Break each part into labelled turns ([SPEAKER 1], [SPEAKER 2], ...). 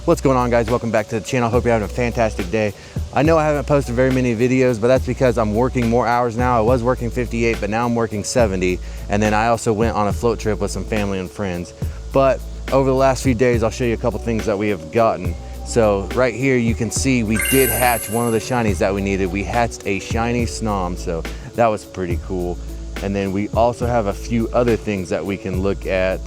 [SPEAKER 1] What's going on, guys? Welcome back to the channel. Hope you're having a fantastic day. I know I haven't posted very many videos, but that's because I'm working more hours now. I was working 58, but now I'm working 70. And then I also went on a float trip with some family and friends. But over the last few days, I'll show you a couple things that we have gotten. So right here, you can see we did hatch one of the shinies that we needed. We hatched a shiny Snom, so that was pretty cool. And then we also have a few other things that we can look at.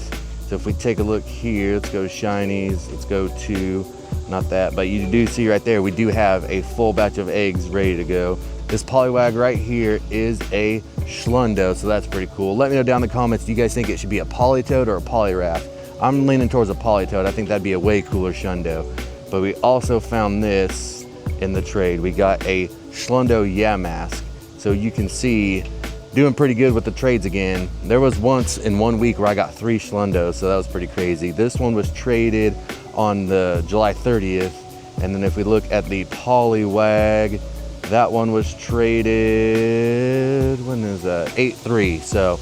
[SPEAKER 1] So if we take a look here, let's go to shinies, let's go to, not that, but you do see right there, we do have a full batch of eggs ready to go. This polywag right here is a Schlundo, so that's pretty cool. Let me know down in the comments, do you guys think it should be a polytoad or a polyraph? I'm leaning towards a polytoad. I think that'd be a way cooler Shundo. But we also found this in the trade. We got a Schlundo Yamask. So you can see, doing pretty good with the trades again. There was once in 1 week where I got 3 Schlundos, so that was pretty crazy. This one was traded on the July 30th. And then if we look at the polywag, that one was traded, when is that? 8/3, so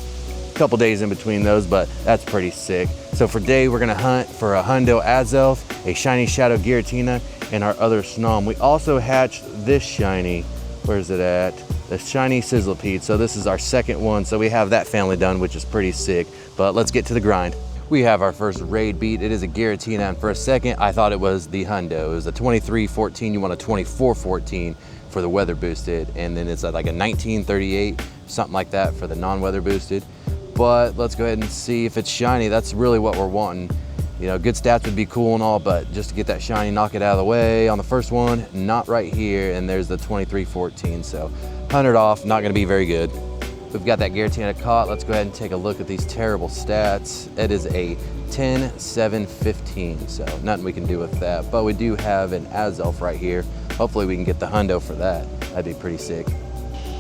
[SPEAKER 1] a couple days in between those, but that's pretty sick. So for today, we're gonna hunt for a Hundo Azelf, a shiny Shadow Giratina, and our other Snom. We also hatched this shiny, where's it at? The shiny Sizzlepede. So this is our second one. So we have that family done, which is pretty sick, but let's get to the grind. We have our first raid beat. It is a Giratina, and for a second, I thought it was the Hundo. It was a 2314, you want a 2414 for the weather boosted, and then it's like a 1938, something like that for the non-weather boosted. But let's go ahead and see if it's shiny. That's really what we're wanting. You know, good stats would be cool and all, but just to get that shiny, knock it out of the way on the first one, not right here, and there's the 2314, so 100 off, not gonna be very good. We've got that Giratina caught. Let's go ahead and take a look at these terrible stats. It is a 10-7-15, so nothing we can do with that, but we do have an Azelf right here. Hopefully we can get the Hundo for that. That'd be pretty sick.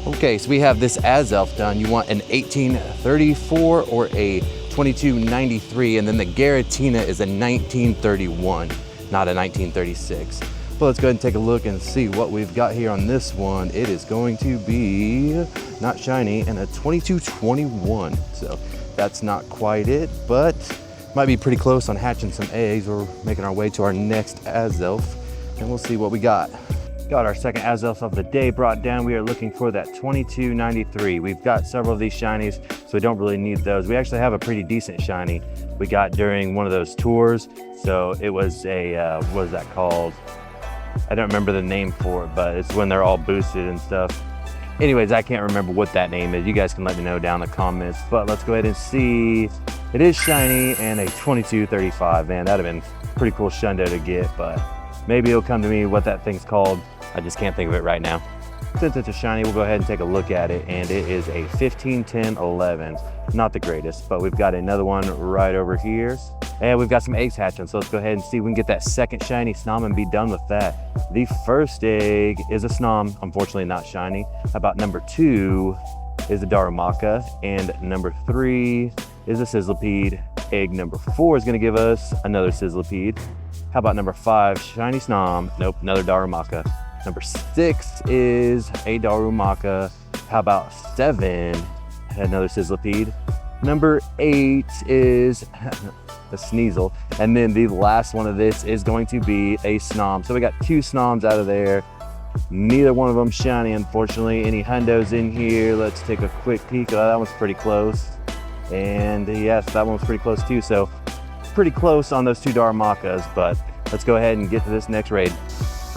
[SPEAKER 1] Okay, so we have this Azelf done. You want an 1834 or a 2293, and then the Giratina is a 1931, not a 1936. But let's go ahead and take a look and see what we've got here on this one. It is going to be not shiny and a 2221. So that's not quite it, but might be pretty close on hatching some eggs. We're making our way to our next Azelf, and we'll see what we got. Got our second Azelf of the day brought down. We are looking for that 2293. We've got several of these shinies, so we don't really need those. We actually have a pretty decent shiny we got during one of those tours. So it was a, what is that called? I don't remember the name for it, but it's when they're all boosted and stuff. Anyways, I can't remember what that name is. You guys can let me know down in the comments, but let's go ahead and see. It is shiny and a 2235. Man, that'd have been pretty cool Shundo to get, but maybe it'll come to me what that thing's called. I just can't think of it right now. Since it's a shiny, we'll go ahead and take a look at it, and it is a 15-10-11. Not the greatest, but we've got another one right over here. And we've got some eggs hatching, so let's go ahead and see if we can get that second shiny Snom and be done with that. The first egg is a Snom, unfortunately not shiny. How about number 2 is a Darumaka, and number 3 is a Sizzlepede. Egg number 4 is gonna give us another Sizzlepede. How about number 5, shiny Snom? Nope, another Darumaka. Number 6 is a Darumaka. How about 7, another Sizzlepede. Number 8 is a Sneasel. And then the last one of this is going to be a Snom. So we got 2 Snoms out of there. Neither one of them shiny, unfortunately. Any Hundos in here? Let's take a quick peek. Oh, that one's pretty close. And yes, that one was pretty close too. So pretty close on those 2 Darumakas, but let's go ahead and get to this next raid.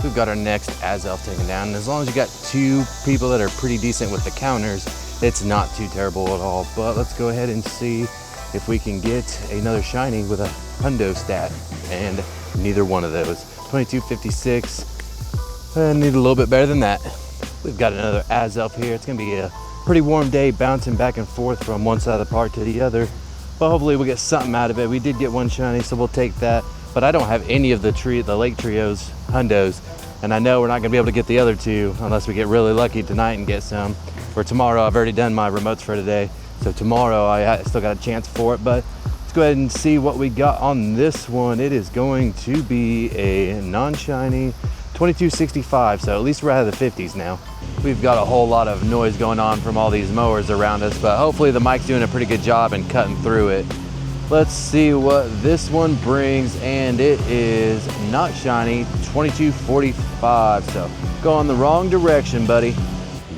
[SPEAKER 1] We've got our next Azelf taken down. And as long as you got 2 people that are pretty decent with the counters, it's not too terrible at all. But let's go ahead and see if we can get another shiny with a Hundo stat, and neither one of those. 2256, need a little bit better than that. We've got another Azelf here. It's gonna be a pretty warm day, bouncing back and forth from one side of the park to the other, but hopefully we'll get something out of it. We did get one shiny, so we'll take that, but I don't have any of the Lake Trios Hundos, and I know we're not gonna be able to get the other 2 unless we get really lucky tonight and get some. For tomorrow, I've already done my remotes for today, so tomorrow I still got a chance for it. But let's go ahead and see what we got on this one. It is going to be a non-shiny 2265, so at least we're out of the 50s now. We've got a whole lot of noise going on from all these mowers around us, but hopefully the mic's doing a pretty good job in cutting through it. Let's see what this one brings, and it is not shiny, 2245. So going the wrong direction, buddy.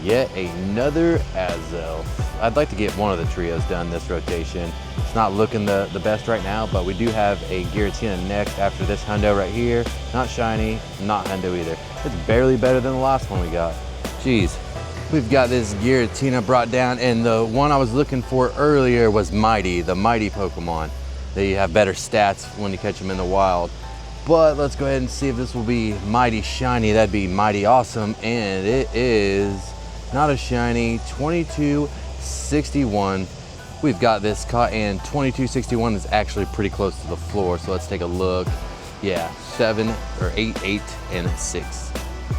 [SPEAKER 1] Yet another Azelf. I'd like to get one of the trios done this rotation. It's not looking the best right now, but we do have a Giratina next after this Hundo right here. Not shiny, not Hundo either. It's barely better than the last one we got. Jeez. We've got this Giratina brought down, and the one I was looking for earlier was Mighty, the Mighty Pokemon. They have better stats when you catch them in the wild. But let's go ahead and see if this will be Mighty Shiny. That'd be mighty awesome, and it is not a shiny, 2261. We've got this caught, and 2261 is actually pretty close to the floor, so let's take a look. Yeah, 7 or 8, 8, and 6.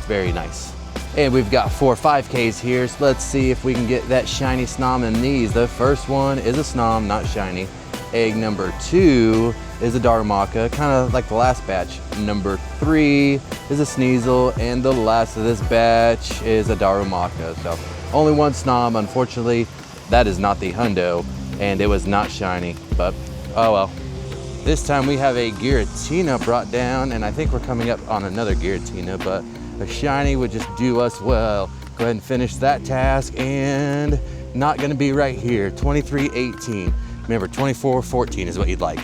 [SPEAKER 1] Very nice. And we've got 4 5Ks here, so let's see if we can get that shiny Snom in these. The first one is a Snom, not shiny. Egg number 2 is a Darumaka, kind of like the last batch. Number 3 is a Sneasel, and the last of this batch is a Darumaka. So only one Snom, unfortunately. That is not the Hundo, and it was not shiny, but oh well. This time we have a Giratina brought down, and I think we're coming up on another Giratina, but a shiny would just do us well. Go ahead and finish that task, and not gonna be right here, 2318. Remember, 2414 is what you'd like.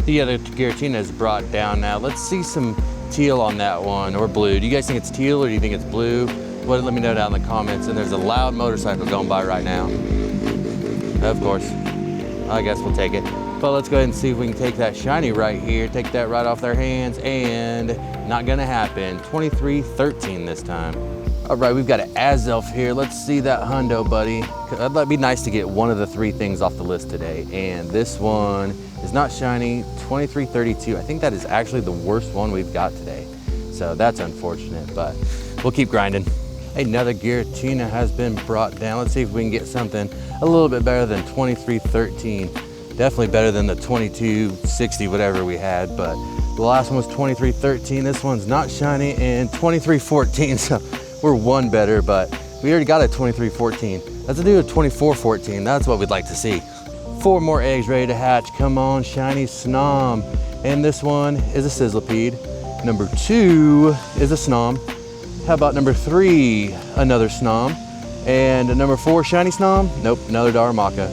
[SPEAKER 1] The other Giratina is brought down now. Let's see some teal on that one, or blue. Do you guys think it's teal, or do you think it's blue? Well, let me know down in the comments. And there's a loud motorcycle going by right now. Of course, I guess we'll take it. But let's go ahead and see if we can take that shiny right here, take that right off their hands, and not gonna happen. 2313 this time. All right, we've got an Azelf here. Let's see that Hundo, buddy. That'd be nice to get one of the 3 things off the list today. And this one is not shiny, 2332. I think that is actually the worst one we've got today. So that's unfortunate, but we'll keep grinding. Another Giratina has been brought down. Let's see if we can get something a little bit better than 2313. Definitely better than the 2260, whatever we had, but the last one was 2313. This one's not shiny, and 2314. So we're one better, but we already got a 2314. Let's do a 2414. That's what we'd like to see. 4 more eggs ready to hatch. Come on, shiny Snom. And this one is a Sizzlipede. Number 2 is a Snom. How about number 3, another Snom? And number 4, shiny Snom? Nope, another Darumaka.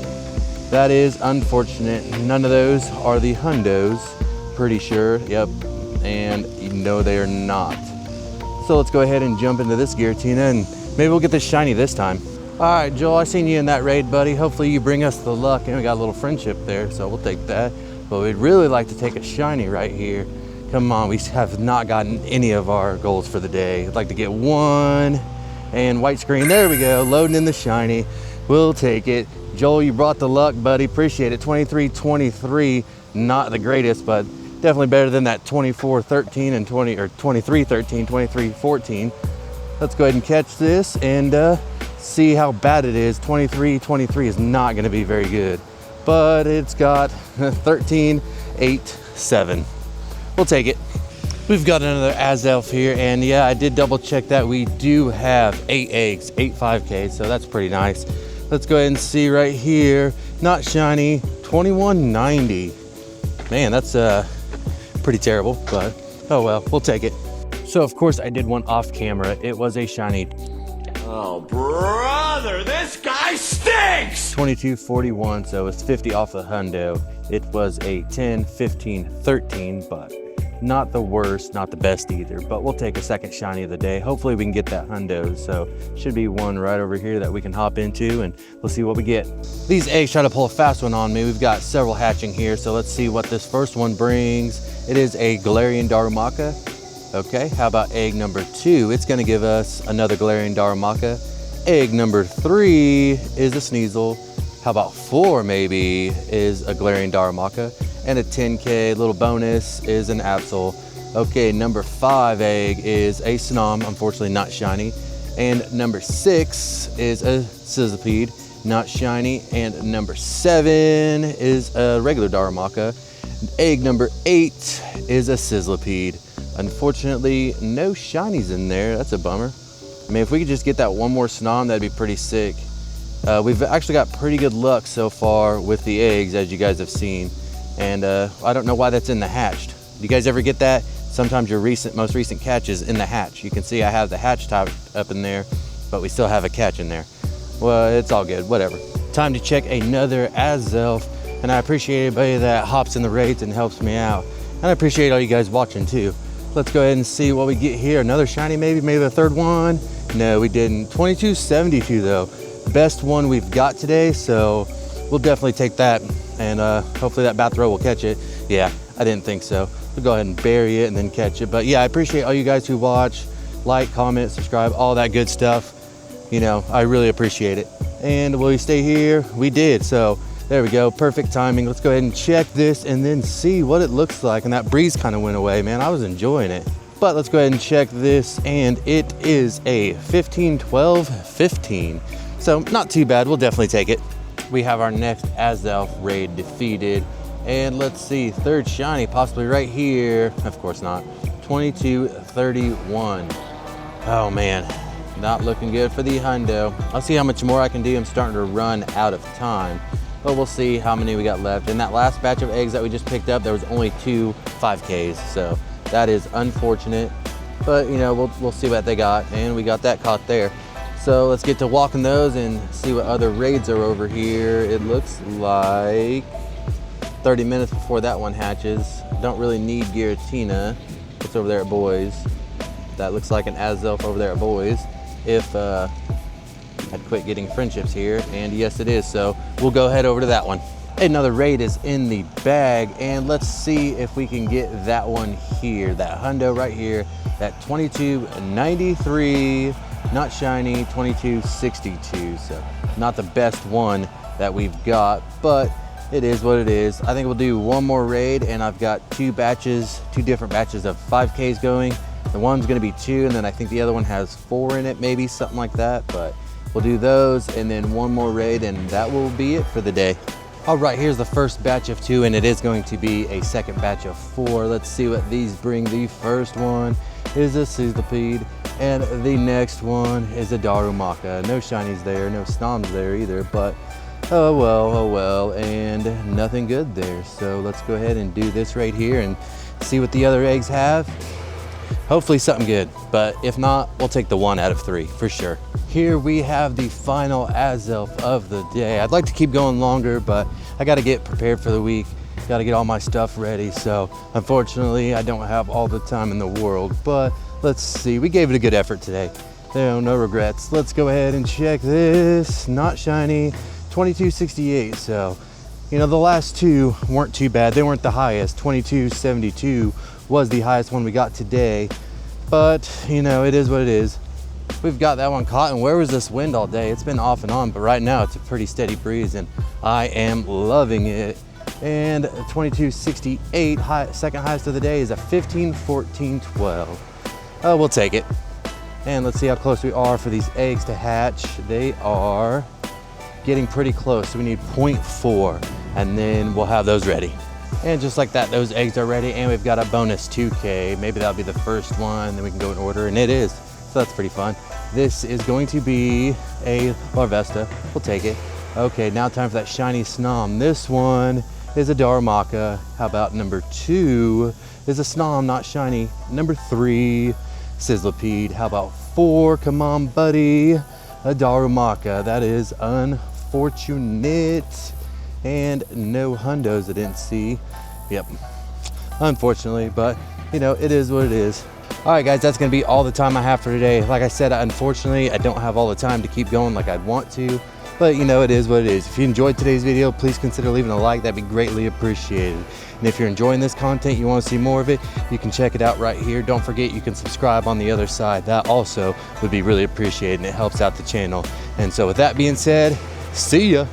[SPEAKER 1] That is unfortunate. None of those are the Hundos, pretty sure. Yep, and no, they are not. So let's go ahead and jump into this Giratina, and maybe we'll get this shiny this time. All right, Joel, I seen you in that raid, buddy. Hopefully you bring us the luck, and we got a little friendship there, so we'll take that. But we'd really like to take a shiny right here. Come on, we have not gotten any of our goals for the day. I'd like to get one, and white screen, there we go, loading in the shiny. We'll take it. Joel, you brought the luck, buddy, appreciate it. 2323, not the greatest, but definitely better than that 2413 and 2313, 2314. Let's go ahead and catch this and see how bad it is. 2323 is not gonna be very good, but it's got 1387. We'll take it. We've got another Azelf here, and yeah, I did double check that. We do have 8 eggs, 8 5Ks, so that's pretty nice. Let's go ahead and see right here. Not shiny, 2190. Man, that's pretty terrible, but oh well, we'll take it. So of course I did one off camera. It was a shiny.
[SPEAKER 2] Oh brother, this guy stinks!
[SPEAKER 1] 2241, so it's 50 off the Hundo. It was a 10, 15, 13, but not the worst, not the best either, but we'll take a second shiny of the day. Hopefully we can get that Hundo, so should be one right over here that we can hop into, and we'll see what we get. These eggs try to pull a fast one on me. We've got several hatching here, so let's see what this first one brings. It is a Galarian Darumaka. Okay, how about egg number 2? It's gonna give us another Galarian Darumaka. Egg number 3 is a Sneasel. How about 4 maybe is a Galarian Darumaka? And a 10K little bonus is an Absol. Okay, number 5 egg is a Snom, unfortunately not shiny. And number 6 is a Sizzlipede, not shiny. And number 7 is a regular Darumaka. Egg number 8 is a Sizzlipede. Unfortunately, no shinies in there. That's a bummer. I mean, if we could just get that one more Snom, that'd be pretty sick. We've actually got pretty good luck so far with the eggs, as you guys have seen. And I don't know why that's in the hatched. Do you guys ever get that? Sometimes your most recent catch is in the hatch. You can see I have the hatch top up in there, but we still have a catch in there. Well, it's all good, whatever. Time to check another Azelf, and I appreciate everybody that hops in the raids and helps me out. And I appreciate all you guys watching too. Let's go ahead and see what we get here. Another shiny maybe the third one. No, we didn't. 2272 though. Best one we've got today, so we'll definitely take that. And hopefully that bathrow will catch it. Yeah, I didn't think so. We'll go ahead and bury it and then catch it. But yeah, I appreciate all you guys who watch, like, comment, subscribe, all that good stuff. You know, I really appreciate it. And will we stay here? We did, so there we go, perfect timing. Let's go ahead and check this and then see what it looks like. And that breeze kind of went away, man. I was enjoying it. But let's go ahead and check this, and it is a 15, 12, 15. So not too bad, we'll definitely take it. We have our next Azelf raid defeated. And let's see, third shiny, possibly right here. Of course not. 2231. Oh man, not looking good for the hundo. I'll see how much more I can do. I'm starting to run out of time, but we'll see how many we got left. In that last batch of eggs that we just picked up, there was only 2 5Ks, so that is unfortunate. But you know, we'll see what they got, and we got that caught there. So let's get to walking those and see what other raids are over here. It looks like 30 minutes before that one hatches. Don't really need Giratina. It's over there at Boys. That looks like an Azelf over there at Boys. If I'd quit getting friendships here, and yes it is, so we'll go head over to that one. Another raid is in the bag, and let's see if we can get that one here, that hundo right here, that 2293, not shiny, 2262. So not the best one that we've got, but it is what it is. I think we'll do one more raid, and I've got 2 different batches of 5Ks going. The one's gonna be 2, and then I think the other one has 4 in it, maybe something like that, but we'll do those and then one more raid, and that will be it for the day. All right, here's the first batch of 2, and it is going to be a second batch of 4. Let's see what these bring. The first one is a Sizzlepede, and the next one is a Darumaka. No shinies there, no Snoms there either, but oh well, and nothing good there. So let's go ahead and do this right here and see what the other eggs have. Hopefully something good, but if not, we'll take the 1 out of 3 for sure. Here we have the final Azelf of the day. I'd like to keep going longer, but I gotta get prepared for the week. Gotta get all my stuff ready, so unfortunately I don't have all the time in the world, but let's see. We gave it a good effort today. No regrets. Let's go ahead and check this. Not shiny, 2268. So, you know, the last 2 weren't too bad. They weren't the highest. 2272 was the highest one we got today, but you know, it is what it is. We've got that one caught, and where was this wind all day? It's been off and on, but right now it's a pretty steady breeze, and I am loving it. And 2268, second highest of the day, is a 15, 14, 12. We'll take it. And let's see how close we are for these eggs to hatch. They are getting pretty close, so we need 0.4, and then we'll have those ready. And just like that, those eggs are ready, and we've got a bonus 2K. Maybe that'll be the first one, then we can go in order, and it is. So that's pretty fun. This is going to be a Larvesta. We'll take it. Okay, now time for that shiny Snom. This one is a Darumaka. How about number 2 is a Snom, not shiny. Number 3, Sizzlepede. How about 4? Come on, buddy. A Darumaka. That is unfortunate. And no hundos I didn't see. Yep, unfortunately, but you know, it is what it is. All right, guys, that's gonna be all the time I have for today. Like I said, unfortunately, I don't have all the time to keep going like I'd want to, but you know, it is what it is. If you enjoyed today's video, please consider leaving a like. That'd be greatly appreciated. And if you're enjoying this content, you want to see more of it, you can check it out right here. Don't forget, you can subscribe on the other side. That also would be really appreciated, and it helps out the channel. And so with that being said, see ya.